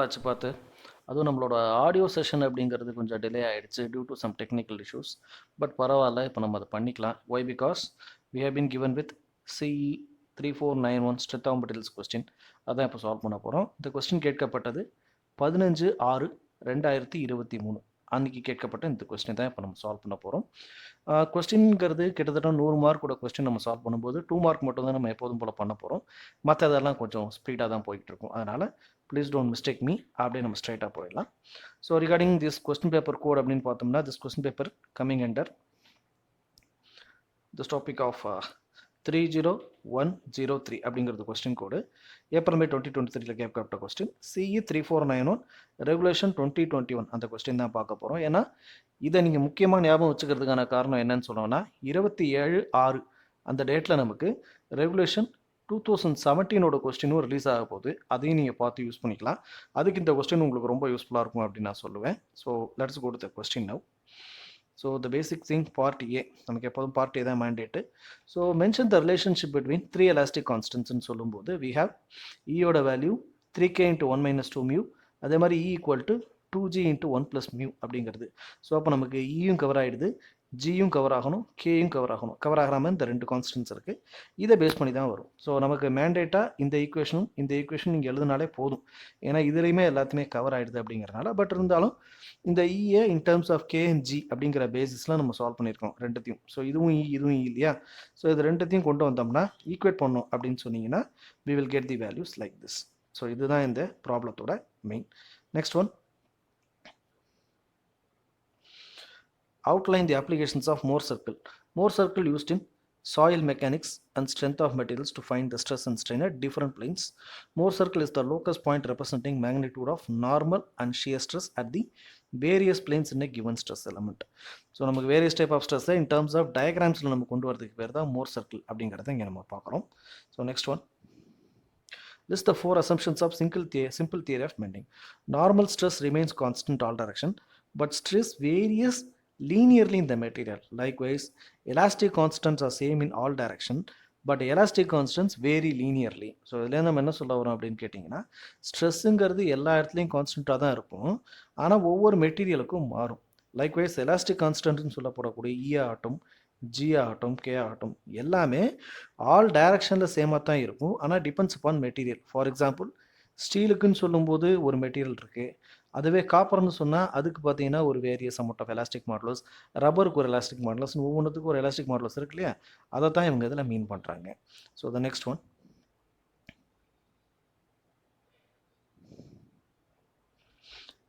ஆச்சு பார்த்து. அதுவும் நம்மளோட ஆடியோ செஷன் அப்படிங்கிறது கொஞ்சம் டிலே ஆயிடுச்சு due to some technical issues. But பரவாயில்ல, இப்போ நம்ம அதை பண்ணிக்கலாம். Why because we have been given with CE3491 strength of materials question. அதான் இப்போ சால்வ் பண்ண போகிறோம். இந்த கொஸ்டின் கேட்கப்பட்டது 15/6/2023 அன்றைக்கி கேட்கப்பட்ட இந்த கொஸ்டின் தான் இப்போ நம்ம சால்வ் பண்ண போகிறோம். கொஸ்டின்ங்கிறது கிட்டத்தட்ட 100 மார்க்கோட கொஸ்டின் நம்ம சால்வ் பண்ணும்போது 2 மார்க் மட்டும் தான் நம்ம எப்போதும் போல் பண்ண போகிறோம். மற்றதெல்லாம் கொஞ்சம் ஸ்பீடாக தான் போயிட்டு இருக்கும். அதனால் ப்ளீஸ் டோன்ட் மிஸ்டேக் மீ, அப்படியே நம்ம ஸ்ட்ரைட்டாக போயிடலாம். So regarding this question paper code அப்படின்னு பார்த்தோம்னா, this question paper coming under this topic of 30103 அப்படிங்கிறது கொஸ்டின் கோடு. ஏப்ரல் மே 2023 கேட்கப்பட்ட கொஸ்டின். CE3491 ரெகுலேஷன் 2021 அந்த கொஸ்டின் தான் பார்க்க போகிறோம். ஏன்னா இதை நீங்கள் முக்கியமாக ஞாபகம் வச்சுக்கிறதுக்கான காரணம் என்னன்னு சொன்னோம்னா, 27/6 அந்த டேட்டில் நமக்கு ரெகுலேஷன் 2017 கொஸ்டினும் ரிலீஸ் ஆக போகுது. அதையும் நீங்கள் பார்த்து யூஸ் பண்ணிக்கலாம். அதுக்கு இந்த கொஸ்டின் உங்களுக்கு ரொம்ப யூஸ்ஃபுல்லாக இருக்கும் அப்படின்னு நான் சொல்லுவேன். So let's go to the question now. So the basic thing part A, நமக்கு எப்போதும் பார்ட் ஏ தான் mandate. So mention the relationship between 3 elastic கான்ஸ்டன்ட்ஸ்னு சொல்லும்போது வி ஹேவ் ஈயோட வேல்யூ 3k × 1 - 2 μ, அதே மாதிரி E = 2g × 1 + μ அப்படிங்கிறது. ஸோ அப்போ நமக்கு ஈயும் கவர் ஆகிடுது, ஜியும் கவர் ஆகணும், கேயும் கவர் ஆகணும். கவர் ஆகாமல் இந்த 2 கான்ஸ்டன்ட்ஸ் இருக்குது. இதை பேஸ் பண்ணி தான் வரும். ஸோ நமக்கு மேண்டேட்டாக இந்த ஈக்குவேஷனும் இந்த ஈக்குவேஷன் நீங்கள் எழுதுனாலே போதும். ஏன்னா இதுலேயுமே எல்லாத்துமே கவர் ஆகிடுது அப்படிங்கிறனால. பட் இருந்தாலும் இந்த இஏ in terms of K and G அப்படிங்கிற பேசிஸ்லாம் நம்ம சால்வ் பண்ணியிருக்கோம் ரெண்டுத்தையும். ஸோ இதுவும் இதுவும் இல்லையா? ஸோ இது ரெண்டுத்தையும் கொண்டு வந்தோம்னா ஈக்குவேட் பண்ணோம் அப்படின்னு சொன்னீங்கன்னா we will get the values like this. So இதுதான் இந்த ப்ராப்ளத்தோட main. Next one, outline the applications of Mohr circle. Mohr circle used in soil mechanics and strength of materials to find the stress and strain at different planes. Mohr circle is the locus point representing magnitude of normal and shear stress at the various planes in a given stress element. So நமக்கு various type of stress in terms of diagramsல நம்ம கொண்டு வரதுக்கு பேர் தான் Mohr circle அப்படிங்கிறத இங்கே நம்ம பார்க்குறோம். So next one, list the 4 assumptions of simple theory of bending. Normal stress remains constant all direction, but stress varies linearly in the material. Likewise, elastic constants are same in all direction, but elastic constants vary linearly. So இதில் நம்ம என்ன சொல்ல வரோம் அப்படின்னு கேட்டிங்கன்னா, ஸ்ட்ரெஸ்ஸுங்கிறது எல்லா இடத்துலையும் கான்ஸ்டண்ட்டாக தான் இருக்கும், ஆனால் ஒவ்வொரு மெட்டீரியலுக்கும் மாறும். லைக்வைஸ் எலாஸ்டிக் கான்ஸ்டன்ட்னு சொல்லப்படக்கூடிய இ ஆகட்டும், ஜி ஆகட்டும், கே ஆகட்டும், எல்லாமே ஆல் டைரக்ஷனில் சேமாக தான் இருக்கும். ஆனால் depends upon material. For example, ஸ்டீலுக்குன்னு சொல்லும்போது ஒரு மெட்டீரியல் இருக்குது, அதுவே காப்பர்னு சொன்னால் அதுக்கு பார்த்தீங்கன்னா ஒரு various amount of elastic modulus, ரப்பருக்கு ஒரு எலாஸ்டிக் மாடலஸ், ஒவ்வொன்றுத்துக்கும் ஒரு எலாஸ்டிக் மாடலஸ் இருக்கு இல்லையா? அதை தான் இவங்க இதில் மீன் பண்ணுறாங்க. So the next one,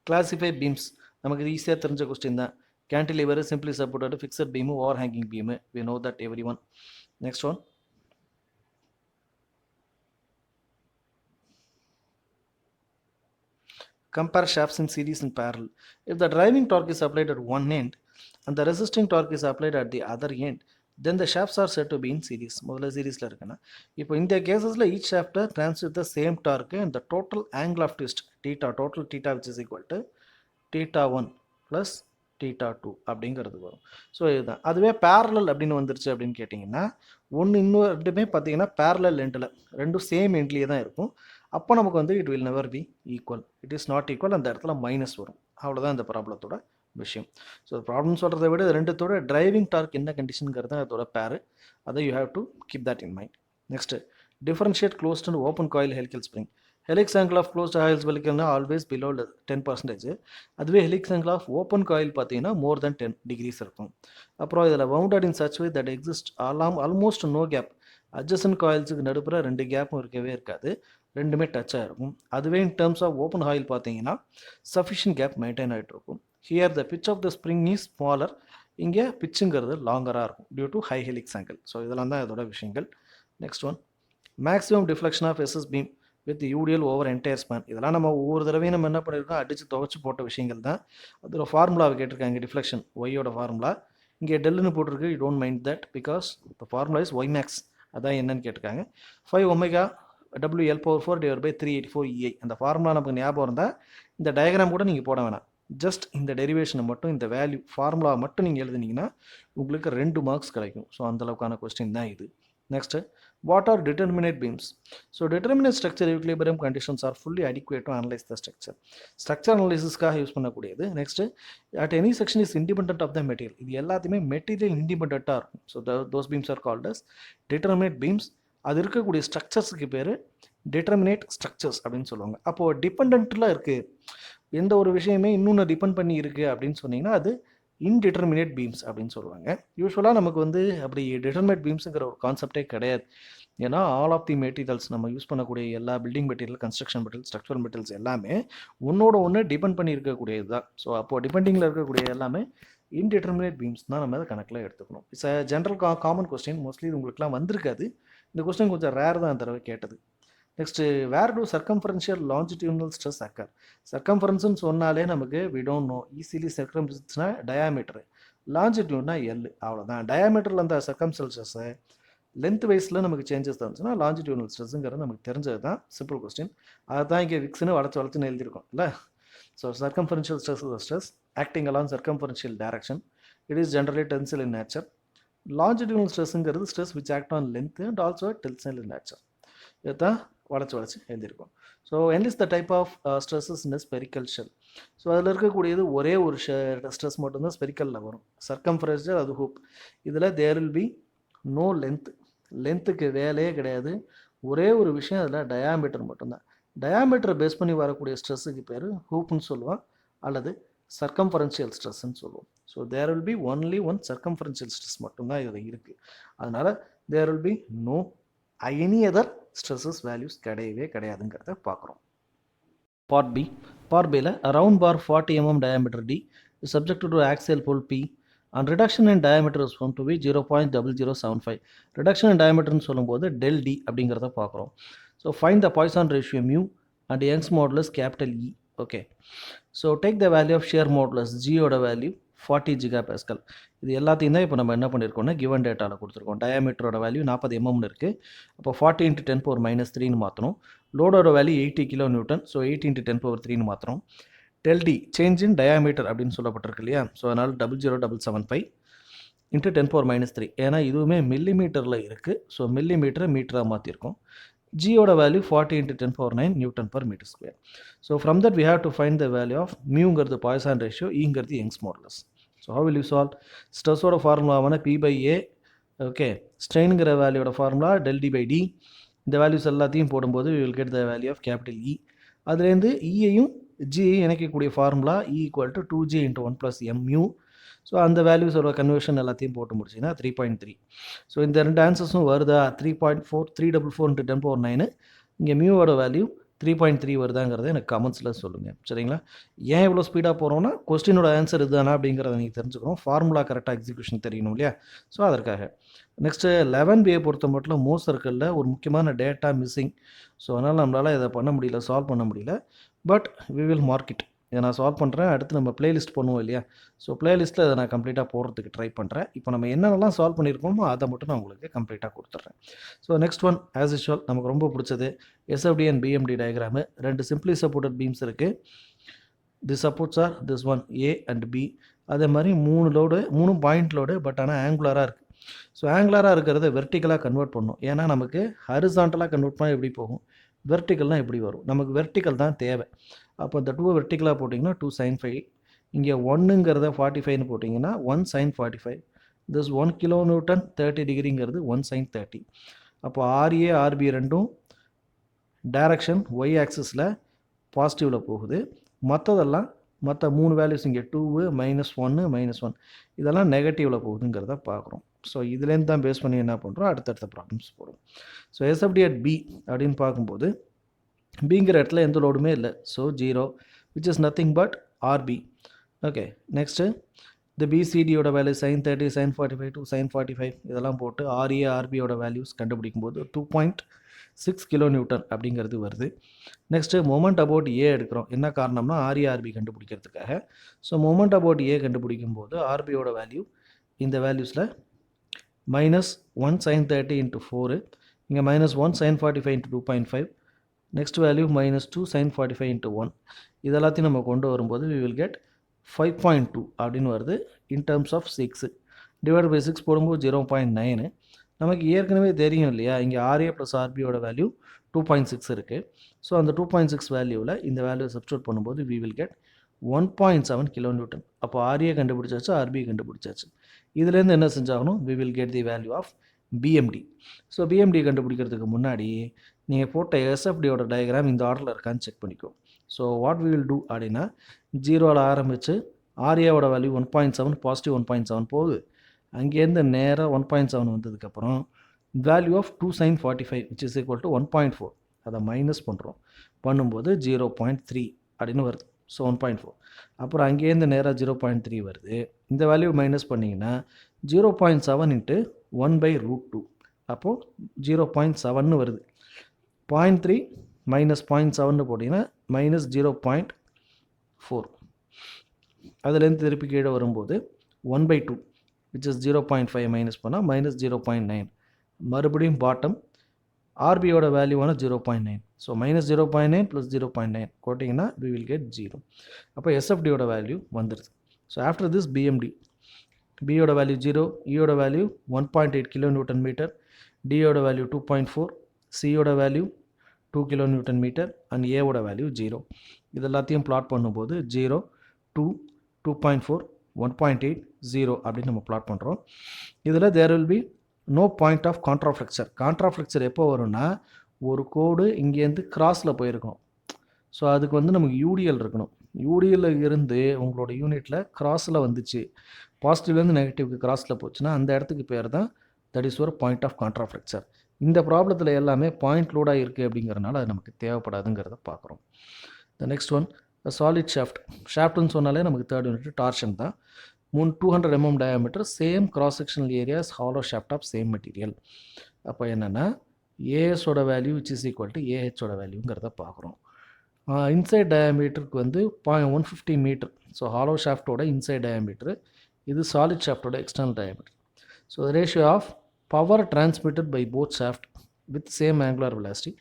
classify beams. நமக்கு இது ஈஸியாக தெரிஞ்ச கொஸ்டின் தான். Cantilever, simply supported, fixed beam, overhanging beam, we know that every one. Next one, compare shafts in series and parallel. If the driving torque is applied at one end and the resisting torque is applied at the other end, then the shafts are said to be in series. முதல்ல சீரீஸில் இருக்குன்னா, இப்போ இந்த கேசஸில் each shaft turns with the same torque and the total angle of twist theta, total theta which is equal to θ1 plus θ2 அப்படிங்கிறது வரும். So இதுதான். அதுவே parallel அப்படின்னு வந்துருச்சு அப்படின்னு கேட்டிங்கன்னா, ஒன்று இன்னும் ரெண்டுமே பார்த்தீங்கன்னா பேரலல் எண்டில் ரெண்டும் சேம் எண்ட்லேயே தான் இருக்கும். அப்போ நமக்கு வந்து it will never be equal, it is not equal, அந்த இடத்துல மைனஸ் வரும். அவ்வளோதான் இந்த ப்ராப்ளத்தோட விஷயம். ஸோ ப்ராப்ளம் சொல்கிறத விட ரெண்டுத்தோட டிரைவிங் டார்க் என்ன கண்டிஷனுங்கிறது அதோட பேரு, அதை you have to keep that in mind. Next, differentiate closed and open coil helical spring. Helix angle of closed coils வெலிக்கல்னா ஆல்வேஸ் பிலோ 10%. அதுவே helix angle of open coil பார்த்தீங்கன்னா more than 10 degrees இருக்கும். அப்புறம் இதில் wounded in such way that exist almost no gap. Adjacent காயில்ஸுக்கு நடுப்புற 2 கேப்பும் இருக்கவே இருக்காது, ரெண்டுமே டச்சாக இருக்கும். அதுவே in terms of open coil பார்த்தீங்கன்னா சஃபிஷியன்ட் கேப் மெயின்டைன் ஆகிட்டு இருக்கும். Here the pitch of the spring is smaller, இங்கே பிச்சுங்கிறது லாங்கராக இருக்கும் due to high helix angle. So இதெல்லாம் தான் இதோட விஷயங்கள். Next one, maximum deflection of SS beam with UDL over entire span. இதெல்லாம் நம்ம ஒவ்வொரு தடவையும் நம்ம என்ன பண்ணியிருக்கோம், அடித்து துவச்சி போட்ட விஷயங்கள் தான். அதோட ஃபார்முலாவை கேட்டிருக்காங்க, டிஃப்ளெக்ஷன் ஒய்யோட ஃபார்முலா இங்கே டெல்லுன்னு போட்டிருக்கு. You don't mind that because the formula is Y max. அதான் என்னன்னு கேட்டிருக்காங்க. 5 ஒமேகா WL/4/384 EI. அந்த ஃபார்முலா நமக்கு ஞாபகம் இருந்தால் இந்த டயக்ராம் கூட நீங்கள் போட வேணாம், ஜஸ்ட் இந்த டெரிவேஷனை மட்டும், இந்த வேல்யூ ஃபார்முலாவை மட்டும் நீங்கள் எழுதுனீங்கன்னா உங்களுக்கு 2 மார்க்ஸ் கிடைக்கும். ஸோ அந்தளவுக்கான கொஸ்டின் தான் இது. Next, What are determinate beams? So determinate structure equilibrium conditions are fully adequate to analyze the structure. Structure analysis காக யூஸ் பண்ணக்கூடியது. Next, at any section is independent of the material. இது எல்லாத்தையுமே material இண்டிபெண்டண்ட்டாக இருக்கும். So those beams are called as determinate beams. அது இருக்கக்கூடிய ஸ்ட்ரக்சர்ஸுக்கு பேர் determinate structures அப்படின்னு சொல்லுவாங்க. அப்போது டிபெண்ட்லாம் இருக்குது, எந்த ஒரு விஷயமே இன்னொன்று டிபெண்ட் பண்ணி இருக்குது அப்படின்னு சொன்னீங்கன்னா அது இன்டிட்டர்மினேட் பீம்ஸ் அப்படின்னு சொல்லுவாங்க. யூஸ்வலாக நமக்கு வந்து அப்படி டிட்டர்மினேட் பீம்ஸுங்கிற ஒரு கான்செப்டே கிடையாது. ஏன்னா ஆல் ஆஃப் தி மெட்டீரியல்ஸ் நம்ம யூஸ் பண்ணக்கூடிய எல்லா building material, construction material, structural materials எல்லாமே ஒன்றோட ஒன்று டிபெண்ட் பண்ணி இருக்கக்கூடியது தான். ஸோ அப்போது டிபெண்டிங்கில் இருக்கக்கூடிய எல்லாமே இன்டிட்டர்மினேட் பீம்ஸ் தான் நம்ம அதை கணக்கில் எடுத்துக்கணும். It's a general common question, mostly உங்களுக்குலாம் வந்திருக்காது. இந்த கொஸ்டின் கொஞ்சம் ரேர் தான் அந்த தடவை கேட்டது. Next, where do circumferential longitudinal stress occur? சர்க்கம்ஃபரன்ஸ்னு சொன்னாலே நமக்கு வி டோன்ட் நோ. ஈஸிலி சர்க்கம்ஃபரன்ஸ்னா டயாமீட்டரு, லாஞ்சிடியூட்னா எல், அவ்வளோதான். டயாமீட்டரில் அந்த சர்க்கம்ஃபரன்ஷியல் ஸ்ட்ரெஸ்ஸை லென்த் வைஸில் நமக்கு சேஞ்சஸ் இருந்துச்சுன்னா லாஞ்சிடியூனல் ஸ்ட்ரெஸ்ஸுங்கிறது நமக்கு தெரிஞ்சது தான். Simple question. அதை தான் இங்கே விக்ஸ்னு வளச்சுன்னு எழுதியிருக்கோம் இல்லை. So circumferential stress is stress acting along circumferential direction. It is generally tensile in nature. Longitudinal ஸ்ட்ரெஸ்ஸுங்கிறது stress which act on length and also tensile in nature. இதுதான் வளைச்சு எழுதியிருக்கோம். So enlist the type of stresses in spherical shell. So அதில் இருக்கக்கூடியது ஒரே ஒரு stress மட்டும்தான் ஸ்பெரிக்கலில் வரும். சர்க்கம்ஃபரன்ஷியல், அது ஹூப். இதில் there will be no length. லென்த்துக்கு வேலையே கிடையாது. ஒரே ஒரு விஷயம், அதில் டயாமீட்டர் மட்டும்தான். டயாமீட்டரை பேஸ் பண்ணி வரக்கூடிய ஸ்ட்ரெஸ்ஸுக்கு பேர் ஹூப்னு சொல்லுவான் அல்லது சர்க்கம்ஃபரன்ஷியல் ஸ்ட்ரெஸ்ன்னு சொல்லுவோம். So there will be only one circumferential stress மட்டும்தான் இதில் இருக்குது. அதனால் there will be no any other stresses values கிடையாதுங்கிறத பார்க்குறோம். Part B. பார்ட் பியில் round bar 40 mm diameter D is subjected to axial pull P and reduction in diameter is found to be 0.0075. reduction in diameter னு சொல்லும்போது del D அப்படிங்கிறத பார்க்குறோம். So find the Poisson ratio mu and Young's modulus capital E. Okay, so take the value of shear modulus ஜியோட value 40 GPa. இது எல்லாத்தையும் தான் இப்போ நம்ம என்ன பண்ணியிருக்கோம்னா கிவன் டேட்டாவில் கொடுத்துருக்கோம். டயாமீட்டரோட வேல்யூ 40 mm இருக்குது. அப்போ 40 × 10⁻³ மாற்றணும். லோடோட வேல்யூ 80 kN. ஸோ 80 × 10⁻³ மாற்றணும். Del D change in diameter அப்படின்னு சொல்லப்பட்டிருக்கு இல்லையா. ஸோ அதனால் 00775 × 10⁻³. ஏன்னா இதுவுமே மில்லிமீட்டரில் இருக்குது. ஸோ மில்லிமீட்டரை மீட்டராக மாற்றிருக்கோம். ஜியோட value 40 × 10⁻9 Nm/m². So from that we have to find the value of மியூங்கிறது பாய்சான் ரேஷியோ, ஈங்கிறது Young's modulus. So how will you solve? ஸ்ட்ரெஸ்ஸோட ஃபார்முலாவான P/A. ஓகே, ஸ்ட்ரெயினுங்கிற வேல்யூட ஃபார்முலா del D/d. இந்த வேல்யூஸ் எல்லாத்தையும் போடும்போது we will get the value of capital E. அதுலேருந்து ஈயையும் ஜியையும் இணைக்கக்கூடிய formula E = 2J × 1 + mu. So அந்த வேல்யூஸோட கன்வர்ஷன் எல்லாத்தையும் போட்டு முடிச்சிங்கன்னா 3.3. ஸோ இந்த ரெண்டு ஆன்சர்ஸும் வருதா? 3.4, 344 × 10⁻9. இங்கே மியூவோட வேல்யூ 3.3 வருதாங்கிறத எனக்கு கமெண்ட்ஸில் சொல்லுங்கள். சரிங்களா? ஏன் இவ்வளோ ஸ்பீடாக போகிறோன்னா கொஸ்டினோட ஆன்சர் இதுதானா அப்படிங்கிறத நீங்கள் தெரிஞ்சுக்கணும். ஃபார்முலா கரெக்டாக எக்ஸிக்யூஷன் தெரியணும் இல்லையா. ஸோ அதற்காக நெக்ஸ்ட்டு 11B பொறுத்த மட்டும் மோ சர்க்கிளில் ஒரு முக்கியமான டேட்டா மிஸ்ஸிங். ஸோ அதனால் நம்மளால் இதை பண்ண முடியல, சால்வ் பண்ண முடியல. But we will mark it. இதை நான் சால்வ் பண்ணுறேன். அடுத்து நம்ம பிளேலிஸ்ட் பண்ணுவோம் இல்லையா. ஸோ பிளேலிஸ்ட்டில் இதை நான் கம்ப்ளீட்டாக போடுறதுக்கு ட்ரை பண்ணுறேன். இப்போ நம்ம என்னென்னலாம் சால்வ் பண்ணியிருக்கோமோ அதை மட்டும் நான் உங்களுக்கு கம்ப்ளீட்டாக கொடுத்துட்றேன். So next one as usual நமக்கு ரொம்ப பிடிச்சது SFD அண்ட் BMD டயக்ராமு. ரெண்டு சிம்பிளி சப்போர்ட்டட் பீம்ஸ் இருக்குது. The supports are this one A and B. அதே மாதிரி 3 பாயிண்ட் லோடு, பட் ஆனால் ஆங்குலராக இருக்குது. ஸோ ஆங்குலராக இருக்கிறத வெர்டிக்கலாக கன்வெர்ட் பண்ணணும். ஏன்னா நமக்கு ஹரிசாண்டலாக கன்வெர்ட் பண்ணால் எப்படி போகும், வெர்டிக்கல்னால் எப்படி வரும். நமக்கு வெர்டிக்கல் தான் தேவை. அப்போ இந்த 2 வெர்டிக்கலாக போட்டிங்கன்னா 2 sin 5. இங்கே 1ங்கிறத 45ன்னு போட்டிங்கன்னா 1 sin 45. This 1 kN 30 டிகிரிங்கிறது 1 sin 30. அப்போ RA RB ரெண்டும் டைரக்ஷன் Y ஆக்சிஸில் பாசிட்டிவில் போகுது. மற்றதெல்லாம் மற்ற 3 வேல்யூஸ் இங்கே 2, -1, -1 இதெல்லாம் நெகட்டிவில் போகுதுங்கிறத பார்க்குறோம். ஸோ இதுலேருந்து தான் பேஸ் பண்ணி என்ன பண்ணுறோம், அடுத்தடுத்த ப்ராப்ளம்ஸ் போடும். ஸோ SFD at B அப்படின்னு பார்க்கும்போது பிங்கிற இடத்துல எந்த லோடுமே இல்லை. So 0 which is nothing but RB. Okay, next இந்த BCDயோட வேல்யூ sin 30, sin 45, 2 sin 45 இதெல்லாம் போட்டு RA RBயோட வேல்யூஸ் கண்டுபிடிக்கும் போது 2.6 kN அப்படிங்கிறது வருது. நெக்ஸ்ட்டு மொமெண்ட் அபவுட் A எடுக்கிறோம். என்ன காரணம்னா RA RB கண்டுபிடிக்கிறதுக்காக. ஸோ மொமெண்ட் அபவுட் A கண்டுபிடிக்கும் போது RBயோட வேல்யூ இந்த வேல்யூஸில் -1 sin 30 × 4, இங்கே -1 sin 45 × 2.5, நெக்ஸ்ட் வேல்யூ -2 sin 45 × 1. இதெல்லாத்தையும் நம்ம கொண்டு வரும்போது we will get 5.2 அப்படின்னு வருது. In terms of 6 divide by 6 போடும்போது 0.9. நமக்கு ஏற்கனவே தெரியும் இல்லையா, இங்கே RA + RBயோட வேல்யூ 2.6 இருக்குது. ஸோ அந்த 2.6 வேல்யூவில் இந்த வேல்யூ சப்ஸ்டியூட் பண்ணும்போது we will get 1.7 kilonewton. அப்போ RA கண்டுபிடிச்சாச்சு, RB கண்டுபிடிச்சாச்சு. இதுலேருந்து என்ன செஞ்சாகணும், we will get the value of BMD. So BMD கண்டுபிடிக்கிறதுக்கு முன்னாடி நீங்கள் போட்ட SFDயோட டயக்ராம் இந்த ஆர்டரில் இருக்கான்னு செக் பண்ணிக்கோ. So what we will do அப்படின்னா, 0ல் ஆரம்பித்து RAவோட வேல்யூ 1.7 பாசிட்டிவ் 1.7 போகுது. அங்கேருந்து நேராக 1.7 வந்ததுக்கப்புறம் value of 2 sin 45 which is equal to 1.4 அதை மைனஸ் பண்ணுறோம். பண்ணும்போது 0.3 அப்படின்னு வருது. ஸோ 1.4. அப்புறம் அங்கேருந்து நேராக 0.3 வருது. இந்த வேல்யூ மைனஸ் பண்ணிங்கன்னா 0.7 × 1/√2 அப்போது 0.7 வருது. 0.3 மைனஸ் 0.7 போட்டிங்கன்னா மைனஸ் 0.4. அதுலேருந்து திருப்பி கீழே வரும்போது 1/2 which is 0.5 மைனஸ் பண்ணால் மைனஸ் 0.9. மறுபடியும் பாட்டம் RBயோட வேல்யூவான 0.9. ஸோ மைனஸ் 0.9 ப்ளஸ் 0.9 போட்டிங்கன்னா we will get 0. அப்போ SFDயோட வேல்யூ வந்துடுது. ஸோ ஆஃப்டர் திஸ் பியோட வேல்யூ 0, ஈயோட வேல்யூ 1.8 kilonewton meter, டியோட வேல்யூ 2.4, சியோட வேல்யூ 2 kilonewton meter அண்ட் ஏவோட வேல்யூ 0. இது எல்லாத்தையும் பிளாட் பண்ணும்போது 0, 2, 2.4, 1.8, 0 அப்படின்னு நம்ம பிளாட் பண்ணுறோம். இதில் there will be no point of contraflexure. Contraflexure எப்போ வரும்னா, ஒரு கோடு இங்கேருந்து கிராஸில் போயிருக்கணும். ஸோ அதுக்கு நமக்கு யூடிஎல் இருக்கணும். யூடிஎல் இருந்து உங்களோட யூனிட்டில் கிராஸில் வந்துச்சு, பாசிட்டிவ்லேருந்து நெகட்டிவ்க்கு கிராஸில் போச்சுன்னா அந்த இடத்துக்கு பேர் தான் தட் இஸ் ஒரு பாயிண்ட் ஆஃப் கான்ட்ராஃப்ளெக்சர். இந்த ப்ராப்ளத்தில் எல்லாமே பாயிண்ட் லோடாக இருக்குது அப்படிங்கிறனால அது நமக்கு தேவைப்படாதுங்கிறத பார்க்குறோம். த நெக்ஸ்ட் ஒன் சாலிட் ஷாஃப்ட்னு சொன்னாலே நமக்கு தேர்ட் யூனிட் டார்ஷன் தான். 200 mm diameter, same cross sectional areas, hollow shaft of same material. அப்போ என்னென்னா ஏஎஸோட வேல்யூ which is equal to ஏஹெச்சோட வேல்யூங்கிறத பார்க்குறோம். இன்சைட் டயாமீட்டருக்கு 150 மீட்டர். ஸோ ஹாலோ ஷாஃப்டோட இன்சைட் டயாமீட்டரு, இது சாலிட் ஷாஃப்டோட external diameter. So ratio of power transmitted by both shaft with same angular velocity,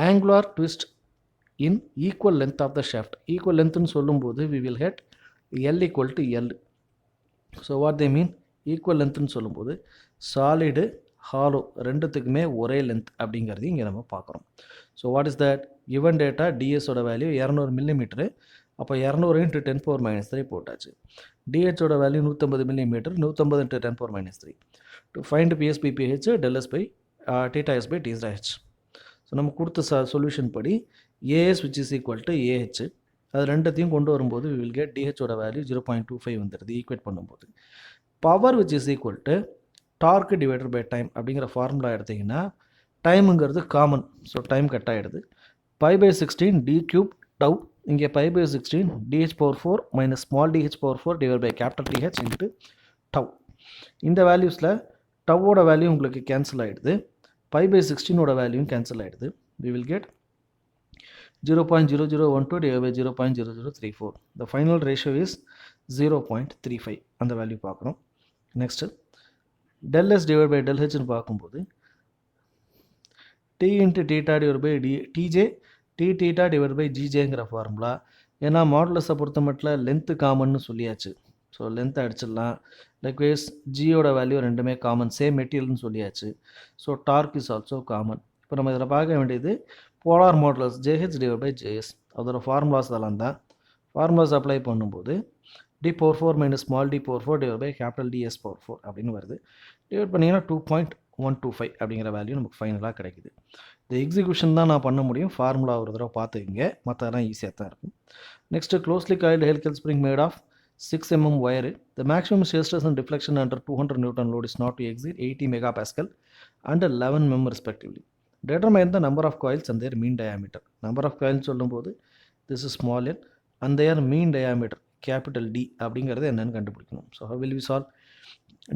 angular twist in equal length of the shaft. ஈக்குவல் லென்த்னு சொல்லும்போது we will get L equal to L. So what they mean, equal லென்த்னு சொல்லும்போது solid hollow ரெண்டுத்துக்குமே ஒரே length அப்படிங்கிறது இங்கே நம்ம பார்க்குறோம். So what is that, given data டிஎஸோட வேல்யூ 200 mm. அப்போ 200 × 10⁻³ போட்டாச்சு. டிஹெச்சோட value 150 mm, 150 × 10⁻³. To find PSPPH ∆S by θS by T/H. So நம்ம கொடுத்த சொல்யூஷன் படி AS which is equal to AH, அது ரெண்டத்தையும் கொண்டு வரும்போது we will get DHோட வேல்யூ 0.25 வந்துடுது ஈக்குவேட் பண்ணும்போது. Power which is equal to torque divided by time அப்படிங்கிற ஃபார்முலா எடுத்திங்கன்னா, டைமுங்கிறது காமன், ஸோ டைம் கட் ஆகிடுது. π/16 d³ டவ், இங்கே π/16 dh⁴ minus small dh⁴ divide by capital TH into tau. இந்த வேல்யூஸில் டவோட வேல்யூ உங்களுக்கு கேன்சல் ஆகிடுது, π/16ஓட வேல்யூவும் கேன்சல் ஆகிடுது. we will get 0.0012 divided by 0.0034. The final ratio is 0.35. அந்த வேல்யூ பார்க்குறோம். நெக்ஸ்ட்டு ∆S divided by ∆Hன்னு பார்க்கும்போது T × θ divided by TJ T⁻ divided by GJங்கிற ஃபார்முலா. ஏன்னா மாடுலஸை பொறுத்த மட்டும் லென்த்து காமன்னு சொல்லியாச்சு, ஸோ லென்த் அடிச்சிடலாம். லைக்வைஸ் ஜியோட வேல்யூ ரெண்டுமே காமன், சேம் மெட்டீரியல்னு சொல்லியாச்சு. So torque is also common. இப்போ நம்ம இதில் பார்க்க வேண்டியது polar modulus JH divided by JS. அதோட ஃபார்முலாஸ் அதெல்லாம் தான். ஃபார்முலாஸ் அப்ளை பண்ணும்போது d⁴ minus small d⁴ divide by capital DS⁴ அப்படின்னு வருது. டிவைட் பண்ணிங்கன்னா 2.125 அப்படிங்கிற வேல்யூ நமக்கு ஃபைனலாக கிடைக்குது. இந்த எக்ஸிக்யூஷன் தான் நான் பண்ண முடியும், ஃபார்முலா ஒரு தடவை பார்த்துக்கிங்க, மற்றதெல்லாம் ஈஸியாக தான் இருக்கும். Next closely coiled helical spring made of 6 mm wire. The maximum shear stress and deflection under 200 Newton load is not to exceed 80 megapascal and 11 mm respectively. Determine the number of coils and their mean diameter. Number of coils சொல்லும்போது this is small n and their mean diameter capital D அப்படிங்கிறது என்னன்னு கண்டுபிடிக்கணும். So how will we solve?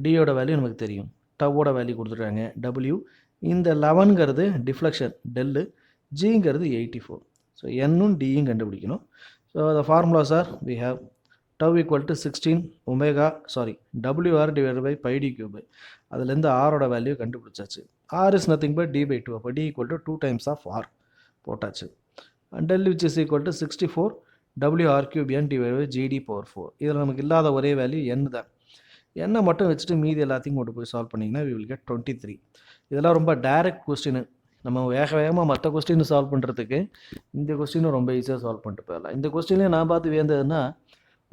டியோட value நமக்கு தெரியும், டவோட value கொடுத்துருக்காங்க W. இந்த 11ங்கிறது டிஃப்ளெக்ஷன் டெல்லு, ஜிங்கிறது 84. ஸோ என்னும் டியும் கண்டுபிடிக்கணும். So the formulas are we have tau equal to 16 WR divided by πd³. அதுலேருந்து ஆரோட வேல்யூ கண்டுபிடிச்சாச்சு. R is nothing but d/2. அப்போ d equal to 2 times of R போட்டாச்சு. And del which is equal to 64 WR³ n divided by GD⁴. இதில் நமக்கு இல்லாத ஒரே value n தான். எண்ணை மட்டும் வச்சுட்டு மீதி எல்லாத்தையும் கொண்டு போய் சால்வ் பண்ணிங்கன்னா we will get 23. இதெல்லாம் ரொம்ப டைரக்ட் கொஸ்டின். நம்ம வேகமாக மற்ற கொஸ்டின் சால்வ் பண்ணுறதுக்கு இந்த கொஸ்டினும் ரொம்ப ஈஸியாக சால்வ் பண்ணிட்டு போயிடலாம். இந்த கொஸ்டின்லேயே நான் பார்த்து வியந்ததுன்னா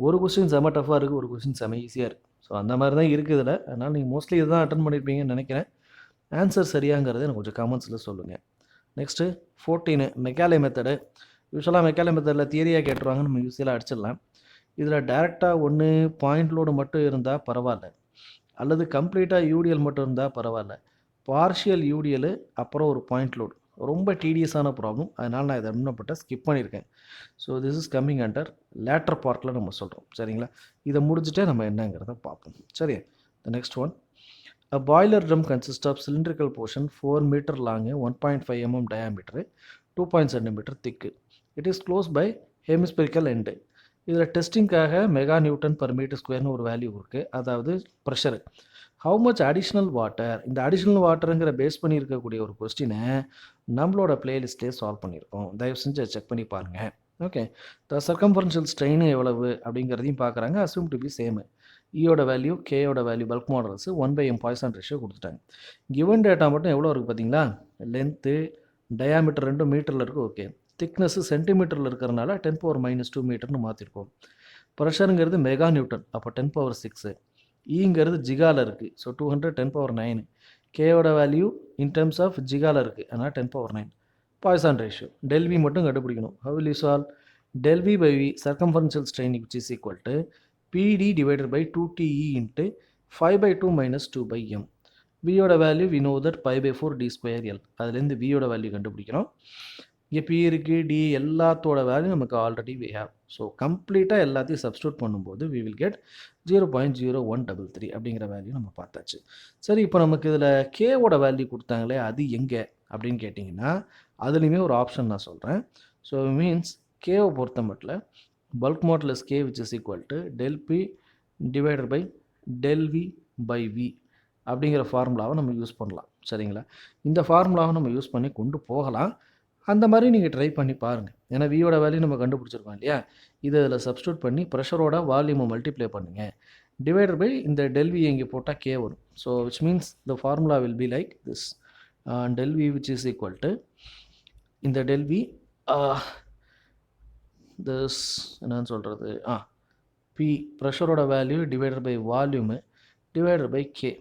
ஒரு கொஸ்டின் செம டஃபாக இருக்குது, ஒரு கொஸ்டின் செம ஈஸியாக இருக்குது. ஸோ அந்த மாதிரி தான் இருக்குது இதில். அதனால் நீங்கள் மோஸ்ட்லி இதுதான் அட்டன் பண்ணியிருப்பீங்கன்னு நினைக்கிறேன். ஆன்சர் சரியாங்கிறது எனக்கு கொஞ்சம் கமெண்ட்ஸில் சொல்லுங்கள். Next 14 Macaulay method. யூஸ்வலாக மெக்காலே மெத்தடில் தியரியாக கேட்டுருவாங்க, நம்ம யூஸ்வலாக அடிச்சிடலாம். இதில் டேரெக்டாக ஒன்று பாயிண்ட் லோடு மட்டும் இருந்தால் பரவாயில்ல, அல்லது கம்ப்ளீட்டாக யூடிஎல் மட்டும் இருந்தால் பரவாயில்ல. பார்ஷியல் யூடிஎல் அப்புறம் ஒரு பாயிண்ட் லோடு ரொம்ப டீடியஸான ப்ராப்ளம். அதனால் நான் இதை முன்னப்பட்ட ஸ்கிப் பண்ணியிருக்கேன். So this is coming under later பார்ட்டில் நம்ம சொல்கிறோம். சரிங்களா? இதை முடிச்சுட்டே நம்ம என்னங்கிறத பார்ப்போம். சரி, த next one. A boiler drum consists of cylindrical portion 4 meter long, 1.5 mm diameter, 2 cm thick. It is closed by hemispherical end. இதில் டெஸ்டிங்காக மெகா நியூட்டன் பர் மீட்டர் ஸ்கொயர்னு ஒரு வேல்யூ இருக்குது, அதாவது pressure. How much additional water, இந்த additional வாட்டருங்கிற base பண்ணி இருக்கக்கூடிய ஒரு கொஸ்டினை நம்மளோட பிளேலிஸ்ட்லேயே சால்வ் பண்ணியிருக்கோம். தயவு செஞ்சு செக் பண்ணி பாருங்கள். ஓகே, த சர்க்கம்ஃபரன்ஷியல் ஸ்ட்ரெயின் எவ்வளவு அப்படிங்கிறதையும் பார்க்குறாங்க. Assume to be same. ஈயோட வேல்யூ, கேயோட value, bulk models 1/m Poisson ratio கொடுத்துட்டாங்க. கிவன் டேட்டா மட்டும் எவ்வளோ இருக்குது பார்த்தீங்களா? லென்த்து டயாமீட்டர் 2 மீட்டரில் இருக்குது. ஓகே, திக்னஸ்ஸு சென்டிமீட்டரில் இருக்கிறனால 10⁻² மீட்டர்னு மாற்றிருக்கோம். ப்ரெஷருங்கிறது மெகா நியூட்டன், அப்போ 10⁻6. ஈங்கிறது ஜிகாவில் இருக்குது, ஸோ 200 10⁻9. கேயோட வேல்யூ இன் டர்ம்ஸ் ஆஃப் ஜிகாவில் இருக்குது, அதனால் 10⁻9. பாய்சான் ரேஷியோ டெல்வி மட்டும் கண்டுபிடிக்கணும். How will you solve? Del V by V circumferential strain which is equal to PD divided by 2TE into 5/2 minus 2/m. வியோட value we know that pi/4 d square L. அதுலேருந்து வியோட value கண்டுபிடிக்கணும். இங்கே B இருக்குது, D, எல்லாத்தோட value நமக்கு already we have. So கம்ப்ளீட்டாக எல்லாத்தையும் substitute பண்ணும்போது we will get 0.0133 அப்படிங்கிற வேல்யூ நம்ம பார்த்தாச்சு. சரி, இப்போ நமக்கு இதில் கேவோட வேல்யூ கொடுத்தாங்களே, அது எங்கே அப்படின்னு கேட்டிங்கன்னா அதுலேயுமே ஒரு ஆப்ஷன் நான் சொல்கிறேன். ஸோ மீன்ஸ் கேவை பொறுத்த மட்டும் bulk modulus K which is equal to del P divided by del V by V அப்படிங்கிற ஃபார்முலாவை நம்ம யூஸ் பண்ணலாம். சரிங்களா? இந்த ஃபார்முலாவை நம்ம யூஸ் பண்ணி கொண்டு போகலாம். அந்த மாதிரி நீங்கள் ட்ரை பண்ணி பாருங்கள். ஏன்னா வியோட வேல்யூ நம்ம கண்டுபிடிச்சிருக்கோம் இல்லையா? இதை இதில் சப்ஸ்டியூட் பண்ணி ப்ரெஷரோட வால்யூமை மல்டிப்ளை பண்ணுங்கள். டிவைடட் பை இந்த del V இங்கே போட்டால் K வரும். So which means the formula will be like this. Del V which is equal to இந்த del V this என்னன்னு சொல்கிறது, பி ப்ரெஷரோட value divided by volume divided by K,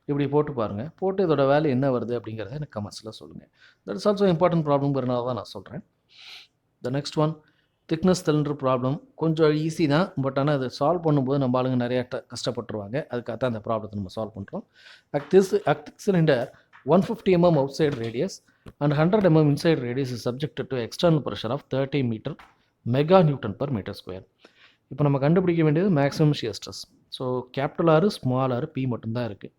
இப்படி போட்டு பாருங்கள். போட்டு இதோட வேல்யூ என்ன வருது அப்படிங்கிறத எனக்கு கமெண்ட்ஸில் சொல்லுங்கள். தட் இஸ் ஆல்சோ இம்பார்ட்டன்ட் ப்ராப்ளம்ங்கிறனால தான் நான் சொல்கிறேன். த next one, thickness cylinder problem. கொஞ்சம் ஈஸி தான், பட் ஆனால் அதை சால்வ் பண்ணும்போது நம்ம ஆளுங்க நிறையா கஷ்டப்பட்டுருவாங்க. அதுக்காக தான் அந்த ப்ராப்ளத்தை நம்ம சால்வ் பண்ணுறோம். actic cylinder 150 mm outside radius and 100 mm inside radius is subjected to external pressure of 30 meter mega newton per metre square. இப்போ நம்ம கண்டுபிடிக்க வேண்டியது maximum shear stress. So capital R, small R, P மட்டும்தான் இருக்குது.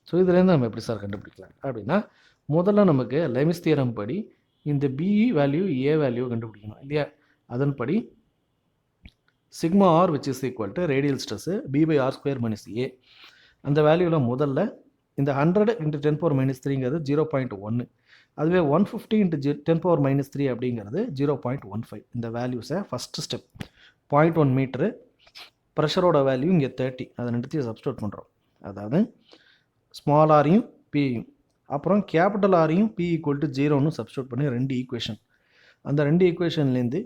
So இதுலேருந்து நம்ம எப்படி sir கண்டுபிடிக்கலாம் அப்படின்னா, முதல்ல நமக்கு லெமிஸ் தியரம் படி இந்த பி வேல்யூ, ஏ வேல்யூ கண்டுபிடிக்கணும் இல்லையா? அதன்படி sigma R which is equal to radial stress B/R² - A. அந்த வேல்யூவில் முதல்ல இந்த 100 × 10⁻³ 0.1. அதுவே 150 × 10⁻³ அப்படிங்கிறது 0.15. இந்த வேல்யூஸை ஃபஸ்ட்டு ஸ்டெப் 0.1 மீட்ரு, ப்ரெஷரோட வேல்யூ இங்கே 30, அதை ரெண்டுத்தையும் சப்ஸ்டியூட் பண்ணுறோம். அதாவது ஸ்மால் ஆரையும் பியும், அப்புறம் கேபிட்டல் ஆரையும் P = 0ன்னு சப்ஸ்டியூட் பண்ணி 2 ஈக்குவேஷன். அந்த 2 ஈக்குவேஷன்லேருந்து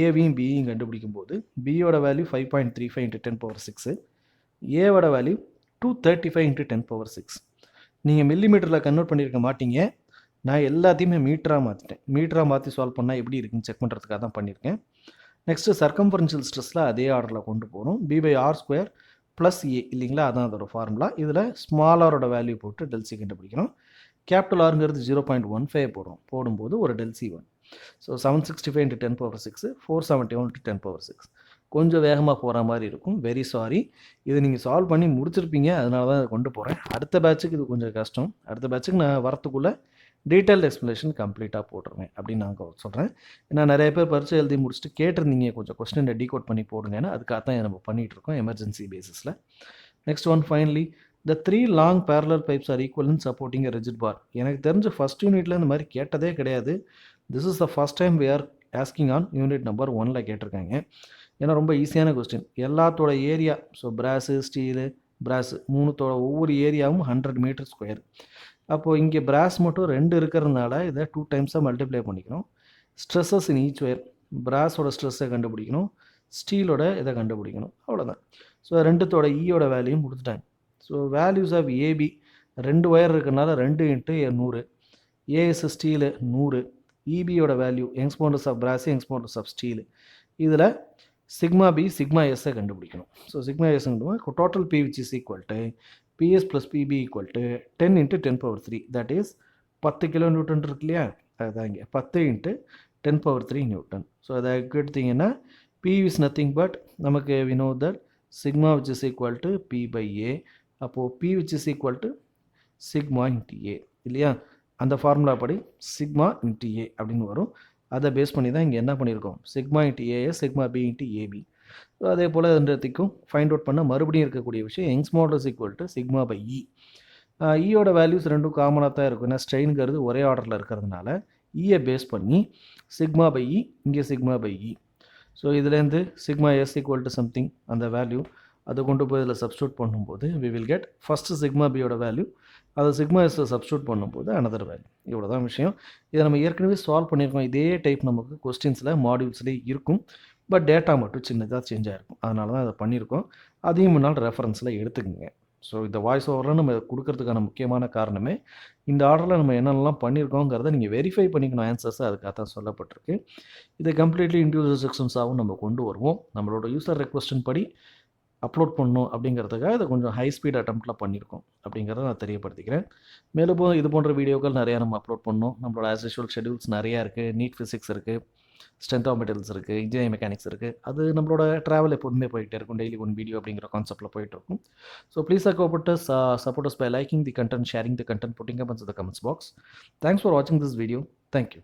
ஏவையும் பியும் கண்டுபிடிக்கும் போது பியோட வேல்யூ 5.35 × 10⁻6, ஏவோட வேல்யூ 235 × 10⁻6. நீங்கள் மில்லிமீட்டரில் கன்வெர்ட் பண்ணியிருக்க மாட்டீங்க. நான் எல்லாத்தையுமே மீட்டராக மாற்றிட்டேன். மீட்டராக மாற்றி சால்வ் பண்ணால் எப்படி இருக்குன்னு செக் பண்ணுறதுக்காக தான் பண்ணியிருக்கேன். நெக்ஸ்ட்டு சர்க்கம்ஃபரன்ஷியல் ஸ்ட்ரெஸ்ஸில் அதே ஆர்டரில் கொண்டு போகிறோம். B/R² + A இல்லைங்களா? அதான் அதோட ஃபார்முலா. இதில் ஸ்மால் ஆரோட வேல்யூ போட்டு டெல்சி கண்டுபிடிக்கணும். கேபிட்டல் ஆருங்கிறது 0.15 போடும்போது ஒரு டெல்சி 1. ஸோ 765 × 10⁻6, 471 × 10⁻6. கொஞ்சம் வேகமாக போகிற மாதிரி இருக்கும். Very sorry. இது நீங்கள் சால்வ் பண்ணி முடிச்சிருப்பீங்க, அதனால தான் அதை கொண்டு போகிறேன். அடுத்த பேட்சுக்கு இது கொஞ்சம் கஷ்டம். அடுத்த பேட்சுக்கு நான் வரத்துக்குள்ளே டீட்டெயில் எக்ஸ்ப்ளனேஷன் கம்ப்ளீட்டாக போட்டுருவேன் அப்படின்னு நான் சொல்கிறேன். ஏன்னா நிறைய பேர் பரிச்சை எழுதி முடிச்சுட்டு கேட்டிருந்தீங்க, கொஞ்சம் கொஸ்டினை டீகோட் பண்ணி போடுங்கன்னு. அதுக்காக தான் நம்ம பண்ணிகிட்ருக்கோம் எமர்ஜென்சி பேசிஸில். Next one, finally the 3 long parallel pipes are equal in supporting a rigid bar. எனக்கு தெரிஞ்ச ஃபஸ்ட் யூனிட்டில் இந்த மாதிரி கேட்டதே கிடையாது. This is the first time we are asking on unit number 1ல் கேட்டிருக்காங்க. ஏன்னா ரொம்ப ஈஸியான கொஸ்டின். எல்லாத்தோட ஏரியா, ஸோ பிராஸு, ஸ்டீலு, பிராஸ் 3 ஒவ்வொரு ஏரியாவும் 100 மீட்டர் ஸ்கொயர். அப்போது இங்கே பிராஸ் மட்டும் 2 இருக்கிறதுனால இதை 2 டைம்ஸாக மல்டிப்ளை பண்ணிக்கணும். ஸ்ட்ரெஸ்ஸஸ் இன் ஈச் ஒயர், பிராஸோட ஸ்ட்ரெஸ்ஸை கண்டுபிடிக்கணும், ஸ்டீலோட இதை கண்டுபிடிக்கணும், அவ்வளோதான். ஸோ ரெண்டுத்தோட ஈயோட வேல்யூயும் கொடுத்துட்டாங்க. So values of A B 2 wire இருக்கிறனால 2 × 100, ஏஎஸ் ஸ்டீலு 100, இபியோட value Young's modulus of brass Young's modulus of steel. இதில் சிக்மா பி சிக்மா எஸ்ஸை கண்டுபிடிக்கணும். So sigma S total P which is equal to P S plus P B equal to 10 × 10⁻3, that is 10 kilo newton இருக்கு இல்லையா, அதுதான் இங்கே 10 × 10⁻3 Newton. So அதை எடுத்திங்கன்னா P is nothing but நமக்கு we know that sigma which is equal to P by A. அப்போது P which is equal to sigma × A இல்லையா, அந்த ஃபார்முலா படி சிக்மா × ஏ அப்படின்னு வரும். அதை பேஸ் பண்ணி தான் இங்கே என்ன பண்ணியிருக்கோம், sigma × A S sigma B × A B. So அதே போல் ரெண்டுத்துக்கும் ஃபைண்ட் அவுட் பண்ண மறுபடியும் இருக்கக்கூடிய விஷயம் Young's modulus equal to sigma by E. ஈயோட வேல்யூஸ் ரெண்டும் காமனாக தான் இருக்கும். ஏன்னா ஸ்ட்ரெயின்ங்கிறது ஒரே ஆர்டரில் இருக்கிறதுனால ஈயை பேஸ் பண்ணி சிக்மா பை இ, இங்கே சிக்மா பை இ. ஸோ இதுலேருந்து sigma S equal to something அந்த வேல்யூ அதை கொண்டு போய் இதில் சப்ஸ்டியூட் பண்ணும்போது we will get first sigma பியோட வேல்யூ, அதை சிக்மா எஸ்ஸை சப்ஸ்டியூட் பண்ணும்போது அனதர் வேல்யூ. இவ்வளோ தான் விஷயம். இதை நம்ம ஏற்கனவே சால்வ் பண்ணியிருக்கோம். இதே டைப் நமக்கு கொஸ்டின்ஸில் மாடியூல்ஸ்லேயே இருக்கும். பட் டேட்டா மட்டும் சின்னதாக சேஞ்ச் ஆகிருக்கும். அதனால தான் அதை பண்ணியிருக்கோம். அதையும் முன்னால் ரெஃபரன்ஸில் எடுத்துக்கோங்க. ஸோ இந்த வாய்ஸ் ஓவரில் நம்ம கொடுக்கறதுக்கான முக்கியமான காரணமே இந்த ஆர்டரில் நம்ம என்னென்னலாம் பண்ணியிருக்கோங்கிறத நீங்கள் வெரிஃபை பண்ணிக்கணும். ஆன்சர்ஸை அதுக்காக தான் சொல்லப்பட்டிருக்கு. இதை கம்ப்ளீட்லி இண்டிவிஜுவல் செக்ஷன்ஸாகவும் நம்ம கொண்டு வருவோம். நம்மளோட யூசர் ரெக்வஸ்டின் படி அப்லோட் பண்ணணும் அப்படிங்கிறதுக்காக இதை கொஞ்சம் ஹை ஸ்பீட் அட்டம்ப்டில் பண்ணியிருக்கோம் அப்படிங்கிறத நான் தெரியப்படுத்திக்கிறேன். மேலும் இது போன்ற வீடியோக்கள் நிறையா நம்ம அப்லோட் பண்ணோம். நம்மளோட ஆஸ் யூஷுவல் ஷெடியூல்ஸ் நிறையா இருக்குது. நீட் ஃபிசிக்ஸ் இருக்குது, ஸ்ட்ரென்த் ஆஃப் மெட்டீரியல்ஸ் இருக்குது, இன்ஜினியரிங் மெக்கானிக்ஸ் இருக்குது. அது நம்மளோட ட்ராவல் எப்போதுமே போயிட்டே இருக்கும். டெய்லி ஒன் வீடியோ அப்படிங்கிற கான்செப்ட்டில் போயிட்டுருக்கும். So please support us by liking the content, sharing the content, putting up into the comments box. Thanks for watching this video. Thank you.